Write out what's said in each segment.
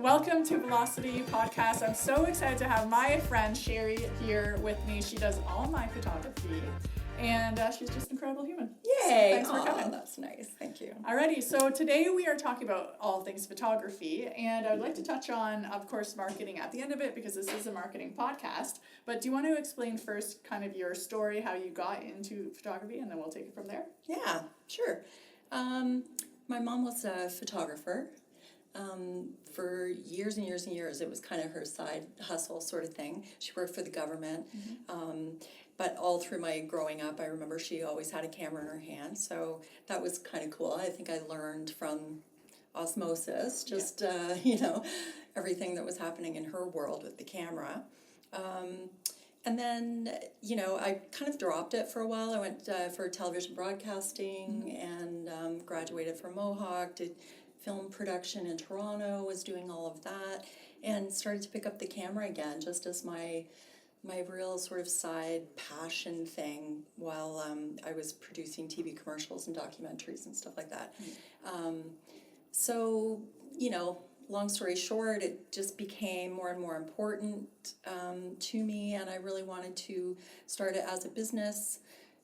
welcome to Velocity Podcast. I'm so excited to have my friend Sherri here with me. She does all my photography, and she's just an incredible human. Yay! Thanks for coming. That's nice. Thank you. Alrighty, so today we are talking about all things photography, and I would like to touch on, of course, marketing at the end of it because this is a marketing podcast. But do you want to explain first kind of your story, how you got into photography, and then we'll take it from there? Yeah, sure. My mom was a photographer. For years and years and years, it was kind of her side hustle sort of thing. She worked for the government. But all through my growing up, I remember she always had a camera in her hand. So that was kind of cool. I think I learned from osmosis, just, everything that was happening in her world with the camera. And then, I kind of dropped it for a while. I went for television broadcasting and graduated from Mohawk, did film production in Toronto, was doing all of that, and started to pick up the camera again, just as my real sort of side passion thing while I was producing TV commercials and documentaries and stuff like that. So, long story short, it just became more and more important to me, and I really wanted to start it as a business.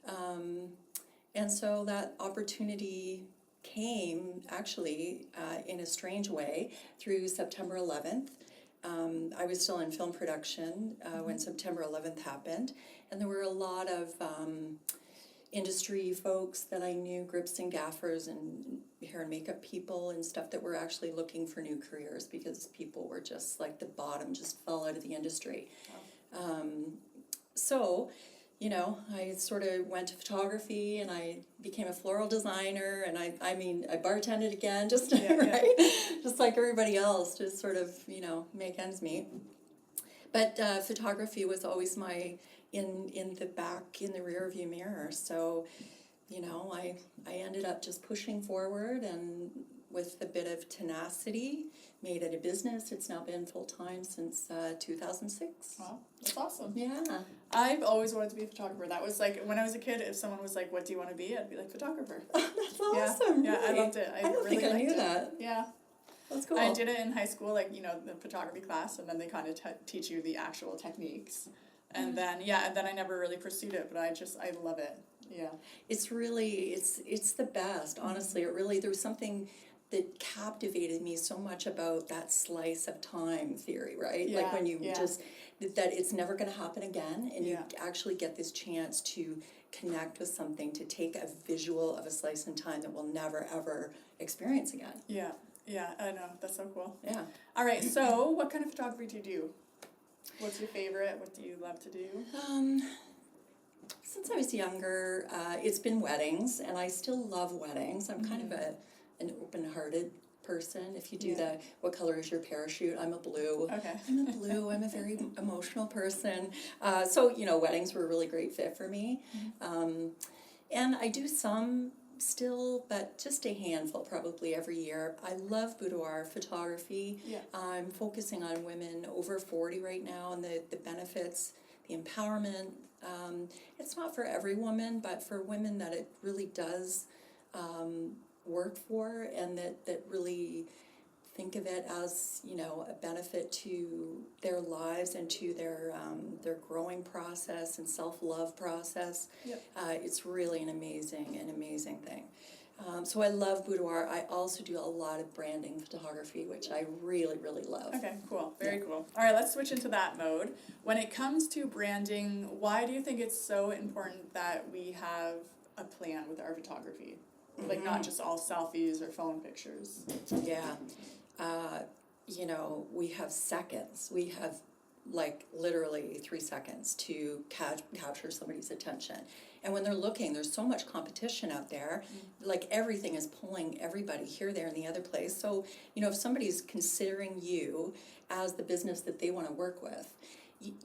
And so that opportunity came actually in a strange way through September 11th. I was still in film production when September 11th happened, and there were a lot of industry folks that I knew, grips and gaffers and hair and makeup people and stuff that were actually looking for new careers because people were just like the bottom just fell out of the industry. So, I sort of went to photography and I became a floral designer and I bartended again, just just like everybody else, to sort of, make ends meet. But photography was always my in the rear view mirror. So, I ended up just pushing forward and with a bit of tenacity, made it a business. It's now been full-time since 2006. Wow, that's awesome. Yeah. I've always wanted to be a photographer. That was like, when I was a kid, if someone was like, what do you want to be? I'd be like, photographer. Oh, that's awesome. Yeah, really. I loved it. I don't think I knew that. Yeah. That's cool. I did it in high school, like, the photography class, and then they kind of teach you the actual techniques. And then I never really pursued it, but I love it. Yeah. It's really, it's the best, honestly. It really, there was something that captivated me so much about that slice of time theory, right? Yeah, like when you just, that it's never going to happen again, and you actually get this chance to connect with something, to take a visual of a slice in time that we'll never, ever experience again. Yeah, I know. That's so cool. Yeah. All right, so what kind of photography do you do? What's your favorite? What do you love to do? Since I was younger, it's been weddings, and I still love weddings. I'm kind of an open-hearted person. If you do what color is your parachute? I'm a blue. Okay. I'm a blue. I'm a very emotional person. So, weddings were a really great fit for me. And I do some still, but just a handful probably every year. I love boudoir photography. Yeah. I'm focusing on women over 40 right now and the benefits, the empowerment. It's not for every woman, but for women that it really does work for, and that really think of it as, a benefit to their lives and to their growing process and self-love process. Yep. It's really an amazing thing. So I love boudoir. I also do a lot of branding photography, which I really, really love. Okay, cool. Very cool. All right, let's switch into that mode. When it comes to branding, why do you think it's so important that we have a plan with our photography? Like, not just all selfies or phone pictures. Yeah. We have seconds. We have, literally 3 seconds to capture somebody's attention. And when they're looking, there's so much competition out there. Like, everything is pulling everybody here, there, and the other place. So, if somebody's considering you as the business that they want to work with,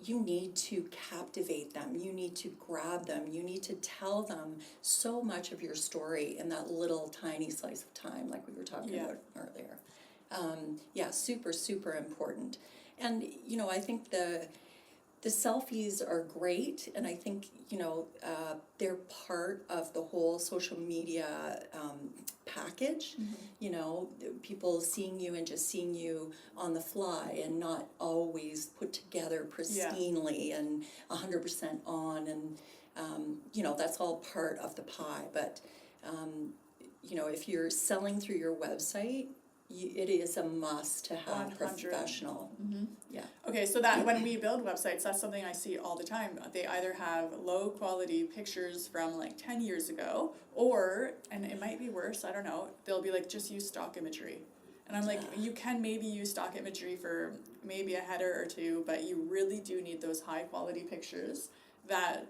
you need to captivate them. You need to grab them. You need to tell them so much of your story in that little tiny slice of time, like we were talking about earlier. Super, super important. And, I think The selfies are great, and I think, they're part of the whole social media package. People seeing you and just seeing you on the fly and not always put together pristinely and 100% on, and that's all part of the pie. But if you're selling through your website, it is a must to have 100. professional. Yeah. Okay, so that when we build websites, that's something I see all the time. They either have low quality pictures from like 10 years ago, or, and it might be worse, I don't know, they'll be like, just use stock imagery. And I'm like, you can maybe use stock imagery for maybe a header or two, but you really do need those high quality pictures that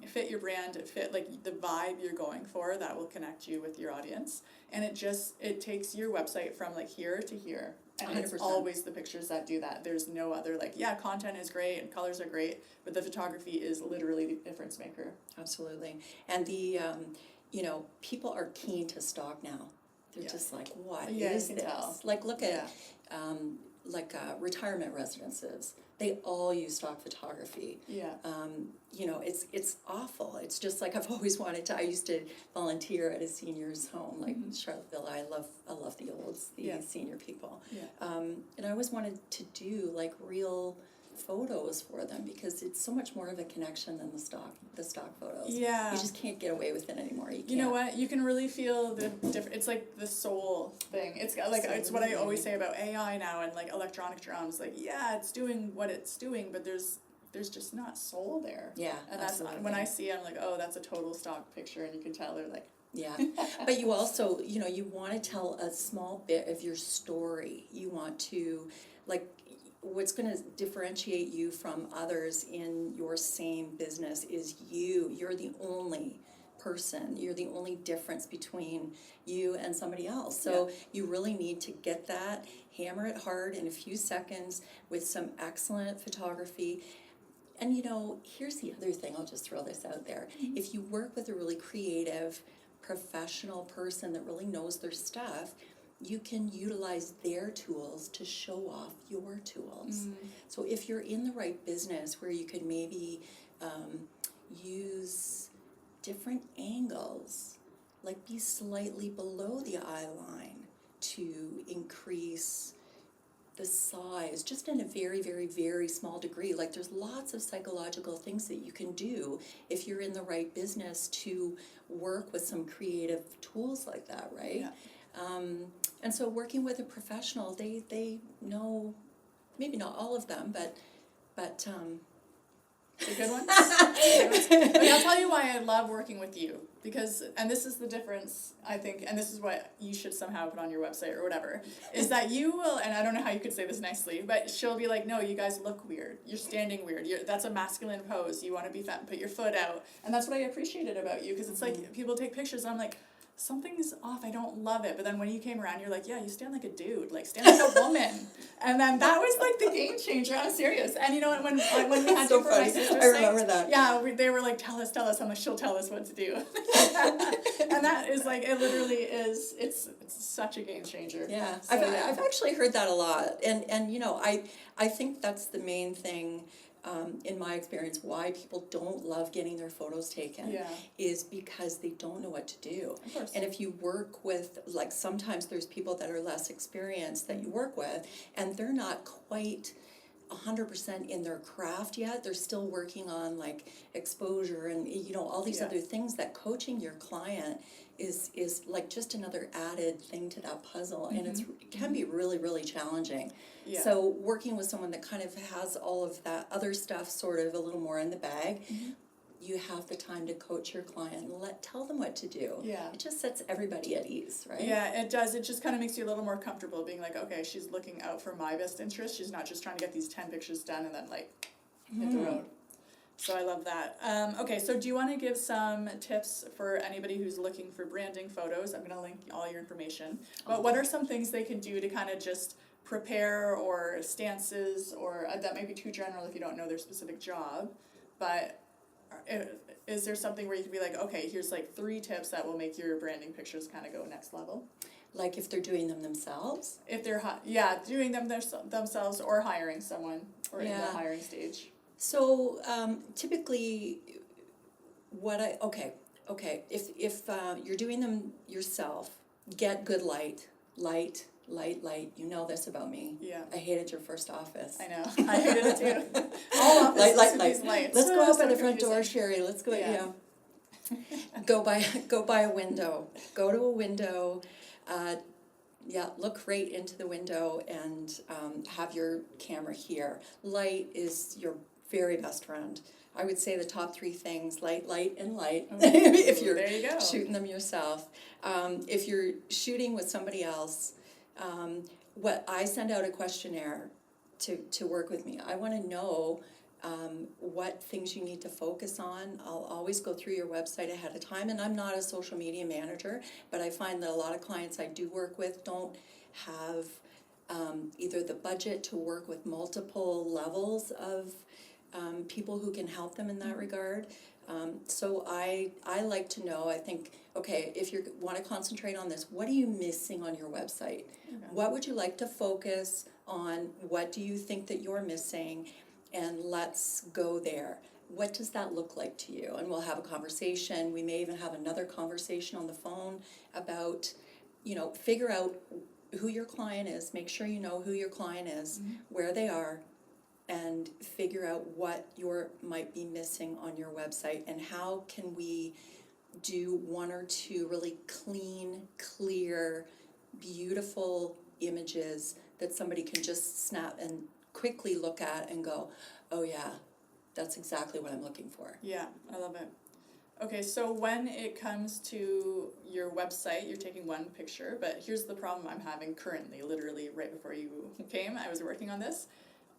fit your brand, fit like the vibe you're going for, that will connect you with your audience. And it takes your website from like here to here. And 100%. It's always the pictures that do that. There's no other, content is great and colors are great, but the photography is literally the difference maker. Absolutely. And the, people are keen to stock now. They're just like, what is this? Tell. Like, look at, retirement residences. They all use stock photography. Yeah. It's awful. It's just like I've always wanted to. I used to volunteer at a seniors home, like Charlottesville. I love the senior people. Yeah. And I always wanted to do like real photos for them, because it's so much more of a connection than the stock photos. Yeah. You just can't get away with it anymore. You know what? You can really feel the different. It's like the soul thing. It's like it's what I always say about AI now and like electronic drums. Like, yeah, it's doing what it's doing, but there's just not soul there. Yeah. And that's when I see it, I'm like, oh, that's a total stock picture, and you can tell they're like. Yeah, but you also, you want to tell a small bit of your story. You want to, what's going to differentiate you from others in your same business is you. You're the only person. You're the only difference between you and somebody else. So you really need to get that, hammer it hard in a few seconds with some excellent photography. And here's the other thing, I'll just throw this out there. If you work with a really creative, professional person that really knows their stuff, you can utilize their tools to show off your tools. So if you're in the right business where you could maybe use different angles, like be slightly below the eye line to increase the size, just in a very, very, very small degree. Like there's lots of psychological things that you can do if you're in the right business to work with some creative tools like that, right? Yeah. And so working with a professional, they know, maybe not all of them, but the good ones. Okay, I'll tell you why I love working with you, and this is the difference, I think, and this is what you should somehow put on your website or whatever, is that you will, and I don't know how you could say this nicely, but she'll be like, no, you guys look weird. You're standing weird. That's a masculine pose. You want to be fat, put your foot out. And that's what I appreciated about you, because it's like people take pictures and I'm like, something's off, I don't love it. But then when you came around, you're like, yeah, you stand like a dude, like stand like a woman. And then that was like the game changer. I'm serious. And when we had so to for my funny. sister's I remember site, that. Yeah, they were like, tell us. I'm like, she'll tell us what to do. And that is like, it literally is. It's such a game changer. Yeah, so, I've actually heard that a lot, and I think that's the main thing. In my experience, why people don't love getting their photos taken is because they don't know what to do. Of course. And if you work with, sometimes there's people that are less experienced that you work with, and they're not quite 100% in their craft yet. They're still working on exposure and all these other things. That coaching your client is like just another added thing to that puzzle, and it can be really, really challenging. Yeah. So working with someone that kind of has all of that other stuff sort of a little more in the bag, you have the time to coach your client and tell them what to do. Yeah. It just sets everybody at ease, right? Yeah, it does. It just kind of makes you a little more comfortable being like, okay, she's looking out for my best interest. She's not just trying to get these 10 pictures done and then hit the road. So I love that. Okay, so do you want to give some tips for anybody who's looking for branding photos? I'm going to link all your information. But what are some things they can do to kind of just prepare, or stances, or that may be too general if you don't know their specific job, but is there something where you can be like, okay, here's 3 tips that will make your branding pictures kind of go next level? Like if they're doing them themselves? If they're, doing them themselves or hiring someone, or in the hiring stage. So typically, if you're doing them yourself, get good light. You know this about me. Yeah. I hated your first office. I know. I hated it too. All offices with these lights. Let's go out by So the front door, confusing. Sherri. Let's go. Yeah. Go by a window. Go to a window. Look right into the window and have your camera here. Light is your very best friend. I would say the top three things: light, and light. Ooh, if you're there you go. shooting them yourself. If you're shooting with somebody else, what I send out a questionnaire to work with me. I want to know what things you need to focus on. I'll always go through your website ahead of time, and I'm not a social media manager, but I find that a lot of clients I do work with don't have either the budget to work with multiple levels of people who can help them in that regard. So I like to know, I think, okay, if you want to concentrate on this, what are you missing on your website? Okay. What would you like to focus on? What do you think that you're missing? And let's go there. What does that look like to you? And we'll have a conversation. We may even have another conversation on the phone about, figure out who your client is. Make sure you know who your client is, where they are, and figure out what you might be missing on your website, and how can we do one or two really clean, clear, beautiful images that somebody can just snap and quickly look at and go, oh yeah, that's exactly what I'm looking for. Yeah, I love it. Okay, so when it comes to your website, you're taking one picture, but here's the problem I'm having currently, literally right before you came, I was working on this.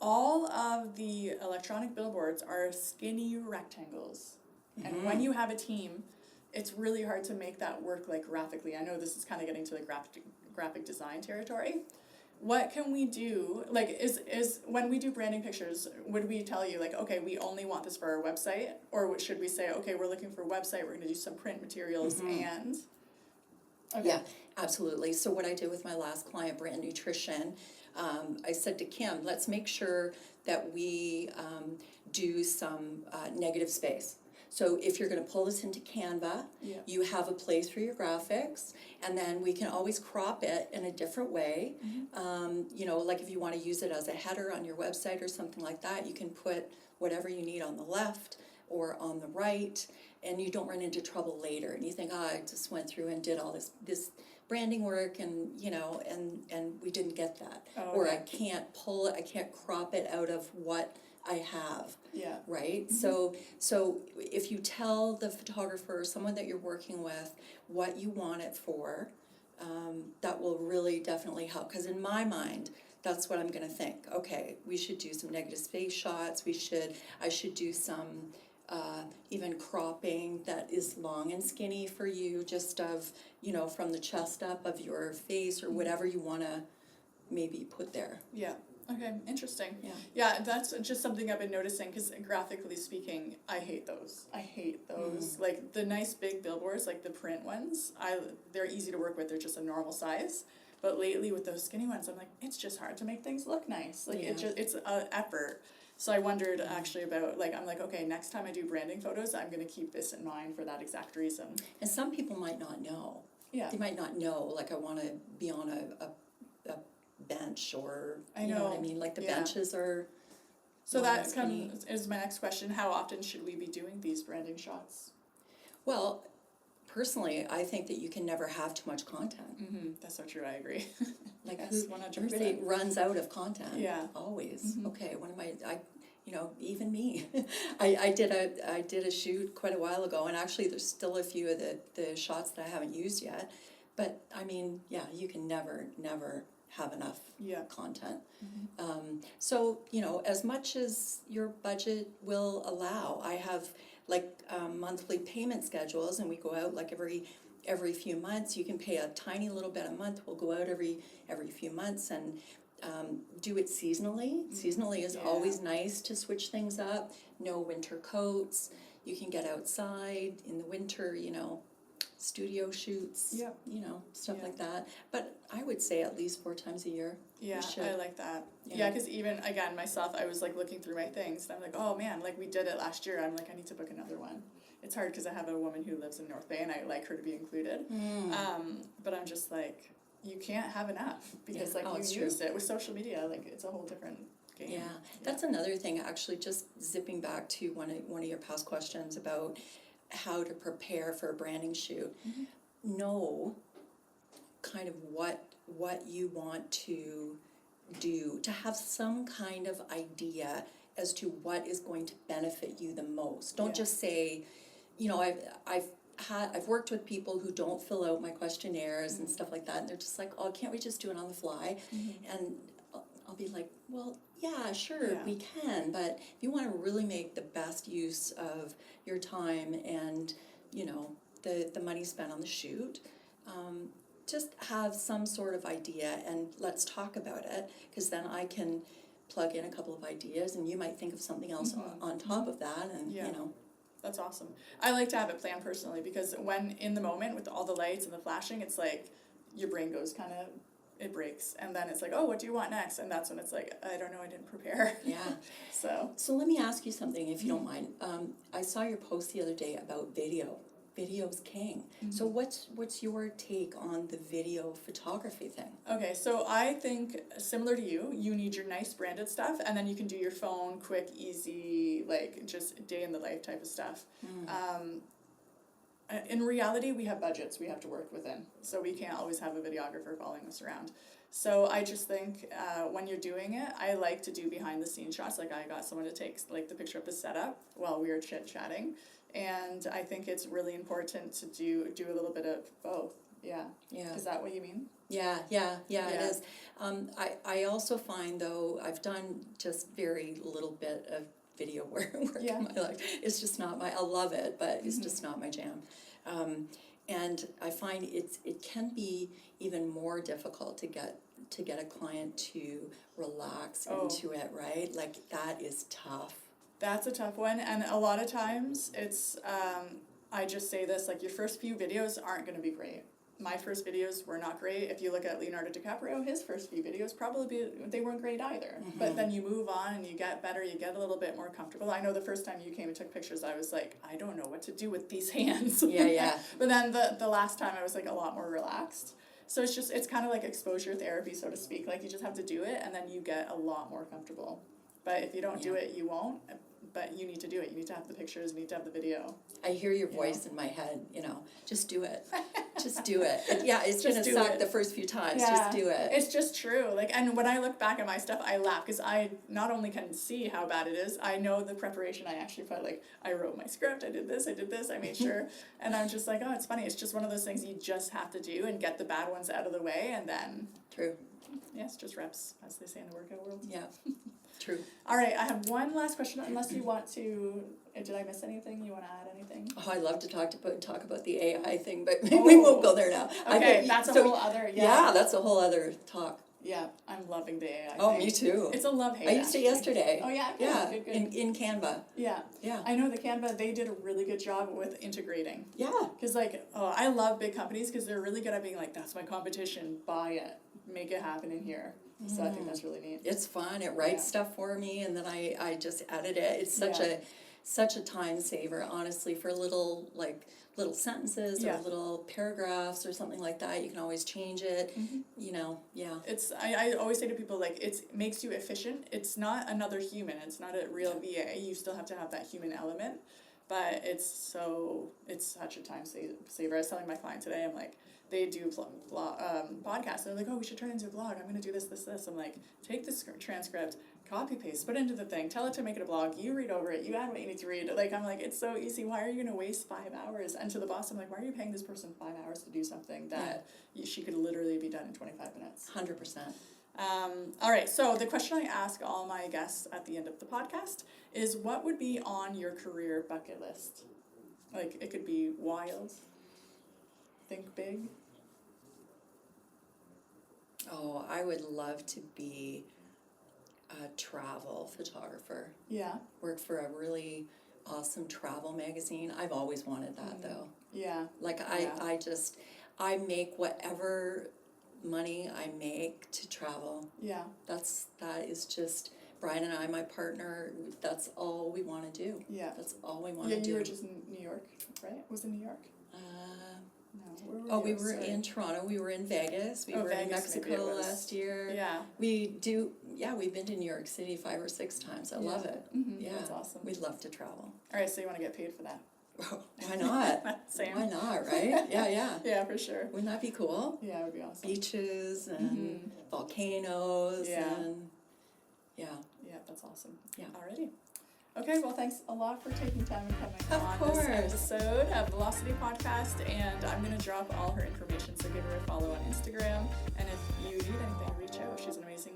All of the electronic billboards are skinny rectangles. And when you have a team, it's really hard to make that work like graphically. I know this is kind of getting to the graphic design territory. What can we do? Like, is when we do branding pictures, would we tell you, like, okay, we only want this for our website? Or should we say, okay, we're looking for a website, we're going to do some print materials and... Okay. Yeah, absolutely. So what I did with my last client, Brand Nutrition, I said to Kim, let's make sure that we do some negative space. So if you're going to pull this into Canva, Yeah. you have a place for your graphics, and then we can always crop it in a different way. Like if you want to use it as a header on your website or something like that, you can put whatever you need on the left or on the right, and you don't run into trouble later. And you think, I just went through and did all this branding work, and and we didn't get that, or I can't pull it, I can't crop it out of what I have. Yeah. Right? So if you tell the photographer or someone that you're working with what you want it for, that will really definitely help. Because in my mind, that's what I'm going to think. Okay, we should do some negative space shots. I should do some even cropping that is long and skinny for you, just of, from the chest up of your face, or whatever you want to maybe put there. Yeah. Okay, interesting. Yeah. Yeah, that's just something I've been noticing, because graphically speaking, I hate those. Like the nice big billboards, like the print ones, they're easy to work with, they're just a normal size. But lately with those skinny ones, I'm like, it's just hard to make things look nice. Like it's an effort. So I wondered actually about, like, I'm like, okay, next time I do branding photos, I'm going to keep this in mind for that exact reason. And some people might not know. Yeah. They might not know, like, I want to be on a bench, or, I you know what I know, mean? Like, the yeah. benches are... So long and that skinny. is my next question. How often should we be doing these branding shots? Well, personally, I think that you can never have too much content. That's so true, I agree. Like, Yes, 100%. everybody runs out of content. Yeah. Always. Okay, what am I even me. I did a shoot quite a while ago, and actually there's still a few of the shots that I haven't used yet. But I mean, yeah, you can never have enough content. So, as much as your budget will allow, I have monthly payment schedules, and we go out like every few months. You can pay a tiny little bit a month. We'll go out every few months and do it seasonally. Seasonally is always nice to switch things up. No winter coats. You can get outside in the winter, studio shoots, Yep. you know, stuff Yeah. like that. But I would say at least 4 times a year. Yeah, should. I like that. Yeah. Yeah, because even, again, myself, I was like looking through my things, and I'm like, oh man, like we did it last year. I'm like, I need to book another one. It's hard because I have a woman who lives in North Bay, and I like her to be included. But I'm just like, you can't have enough because like you used it with social media. Like it's a whole different game. Yeah, that's another thing. Actually, just zipping back to one of your past questions about how to prepare for a branding shoot. Know kind of what you want to do, to have some kind of idea as to what is going to benefit you the most. Don't just say, you know, I've worked with people who don't fill out my questionnaires and stuff like that, and they're just like, oh, can't we just do it on the fly? And I'll be like, well, yeah, sure, we can, but if you want to really make the best use of your time and, you know, the money spent on the shoot, just have some sort of idea and let's talk about it, because then I can plug in a couple of ideas and you might think of something else on top of that, and you know. That's awesome. I like to have it planned personally, because when in the moment with all the lights and the flashing, it's like your brain goes kind of, it breaks, and then it's like, oh, what do you want next? And that's when it's like, I don't know, I didn't prepare. Yeah. So let me ask you something, if you don't mind. I saw your post the other day about video. Video's king. So what's your take on the video photography thing? Okay, so I think similar to you need your nice branded stuff, and then you can do your phone, quick, easy, like just day in the life type of stuff. In reality, we have budgets we have to work within, so we can't always have a videographer following us around. So I just think when you're doing it, I like to do behind the scenes shots. Like I got someone to take like the picture of the setup while we were chit-chatting. And I think it's really important to do a little bit of both. Yeah. Is that what you mean? Yeah, it is. I also find, though, I've done just very little bit of video work in my life. It's just not I love it, but it's just not my jam. And I find it can be even more difficult to get a client to relax into it, right? Like that is tough. That's a tough one, and a lot of times it's, I just say this, like your first few videos aren't going to be great. My first videos were not great. If you look at Leonardo DiCaprio, his first few videos they weren't great either. But then you move on and you get better, you get a little bit more comfortable. I know the first time you came and took pictures, I was like, I don't know what to do with these hands. Yeah. But then the last time I was like a lot more relaxed. So it's kind of like exposure therapy, so to speak. Like you just have to do it and then you get a lot more comfortable. But if you don't do it, you won't. But you need to do it. You need to have the pictures. You need to have the video. I hear your voice in my head, just do it. Just do it. Yeah, it's going to suck the first few times. Yeah. Just do it. It's just true. And when I look back at my stuff, I laugh because I not only can see how bad it is, I know the preparation I actually put. Like, I wrote my script, I did this, I made sure. And I'm just like, oh, it's funny. It's just one of those things you just have to do and get the bad ones out of the way, and then... True. Yes, just reps, as they say in the workout world. Yeah. True. All right, I have one last question, unless you want to... Did I miss anything? You want to add anything? Oh, I'd love to talk about the AI thing, but we won't go there now. Okay, that's a whole other... Yeah, that's a whole other talk. Yeah, I'm loving the AI Oh, thing. Me too. It's a love-hate, I used it yesterday. Oh, yeah? Yeah, Good. in Canva. Yeah. I know the Canva, they did a really good job with integrating. Yeah. Because, I love big companies because they're really good at being like, that's my competition, buy it, make it happen in here. So I think that's really neat. It's fun. It writes stuff for me, and then I just edit it. It's such a time saver, honestly, for little sentences or little paragraphs or something like that. You can always change it. It's I always say to people, it makes you efficient. It's not another human. It's not a real VA. You still have to have that human element, but it's such a time saver. I was telling my client today, I'm like, they do podcasts. They're like, oh, we should turn it into a blog. I'm going to do this. I'm like, take this transcript, copy paste, put it into the thing, tell it to make it a blog, you read over it, you add what you need to read. I'm like, it's so easy. Why are you going to waste 5 hours? And to the boss, I'm like, why are you paying this person 5 hours to do something that she could literally be done in 25 minutes? 100%. All right, so the question I ask all my guests at the end of the podcast is, what would be on your career bucket list? It could be wild, think big. Oh, I would love to be a travel photographer. Yeah. Work for a really awesome travel magazine. I've always wanted that though. Yeah. Like I make whatever money I make to travel. Yeah. That is just Brian and I, my partner. That's all we want to do. Yeah. That's all we want to Yeah, do. you were just in New York, right? Was it New York? No. Where were We you? were Sorry. in Toronto. We were in Vegas. We were Vegas, in maybe Mexico it was. last year. Yeah. We've been to New York City 5 or 6 times. I love it. Mm-hmm. Yeah, That's awesome. We love to travel. All right, so you want to get paid for that? Why not? Same. Why not, right? Yeah. Yeah, for sure. Wouldn't that be cool? Yeah, it would be awesome. Beaches and volcanoes and Yeah, that's awesome. Yeah. Alrighty. Okay, well, thanks a lot for taking time and coming Of on course. this episode of Velocity Podcast, and I'm going to drop all her information, so give her a follow on Instagram, and if you need anything, reach out. She's an amazing